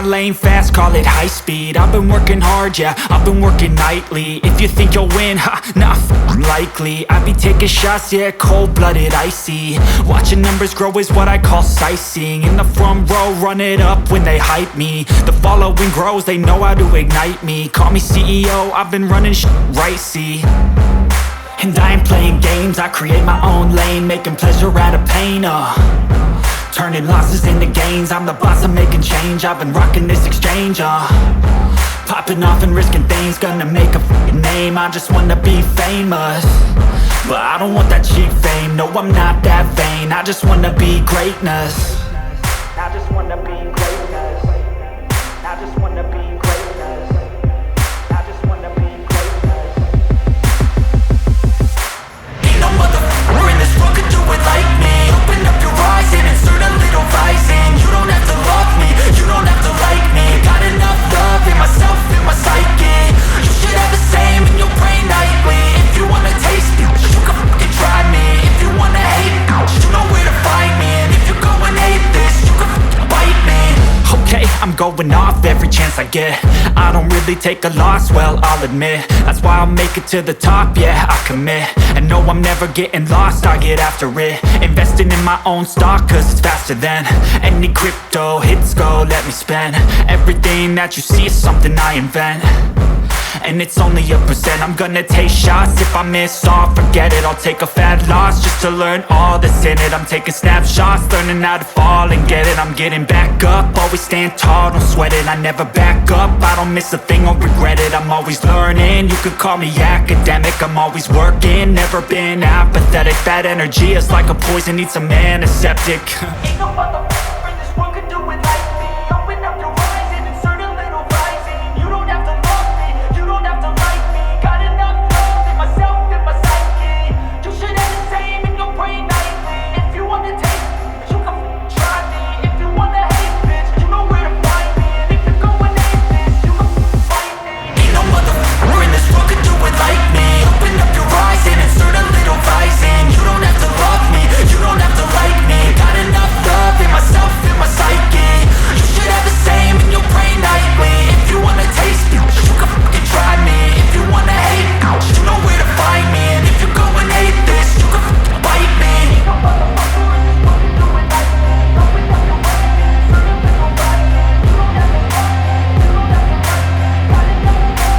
lane fast, call it high speed. I've been working hard, yeah, I've been working nightly. If you think you'll win, not likely. I be taking shots, yeah, cold-blooded, icy. Watching numbers grow is what I call sightseeing. In the front row, run it up when they hype me. The following grows, they know how to ignite me. Call me CEO, I've been running right, see. And I ain't playing games, I create my own lane, making pleasure out of pain, turning losses into gains. I'm the boss, I'm making change. I've been rocking this exchange, popping off and risking things. Gonna make a f***ing name. I just wanna be famous, but I don't want that cheap fame. No, I'm not that vain. I just wanna be greatness. I just wanna be greatness. I just wanna be greatness. I just wanna be greatness. Ain't no motherfucker in this world could do it like me. Open up your eyes and insert a little rising. You don't have to love me, you don't have to like me. Got enough love in myself, in my psyche. You should have the same in your brain nightly. If you wanna taste me, you can fucking try me. If you wanna hate me, you know where to find me. And if you go and hate this, you can fucking bite me. Okay, I'm going off every chance I get. I don't really take a loss, well, I'll admit. That's why I'll make it to the top, yeah, I commit. And no, I'm never getting lost, I get after it. Investing in my own stock, cause it's faster than any crypto hits go, let me spend. Everything that you see is something I invent, and it's only a percent. I'm gonna take shots, if I miss all, forget it. I'll take a fat loss just to learn all that's in it. I'm taking snapshots, learning how to fall and get it. I'm getting back up, always stand tall, don't sweat it. I never back up, I don't miss a thing or regret it. I'm always learning, you could call me academic. I'm always working, never been apathetic. That energy is like a poison, needs some antiseptic. Ain't no motherfucker in this world could do it like me. Open up your eyes and insert a little rising. You don't have to love me, you don't have to like me. Got enough love in myself, in my psyche. You should have the same in your brain nightly. If you wanna taste me, you can try me. If you wanna hate bitch, you know where to find me. And if you go and hate this, you can fight me. Ain't no motherfucker in this world could do it like me. Open up your eyes and insert a little rising. You don't have to love me, you don't have to like me. Got enough love in myself, in my psyche. You should have the same in your brain nightly. If you wanna taste me, you can fucking try me. If you wanna hate me, you know where to find me. And if you go and hate this, you can fucking bite me. Ain't no motherfucker in this world can do it like me. Open up your eyes and insert a little rising. You don't have to love me, you don't have to like me. Got enough love.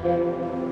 Thank you.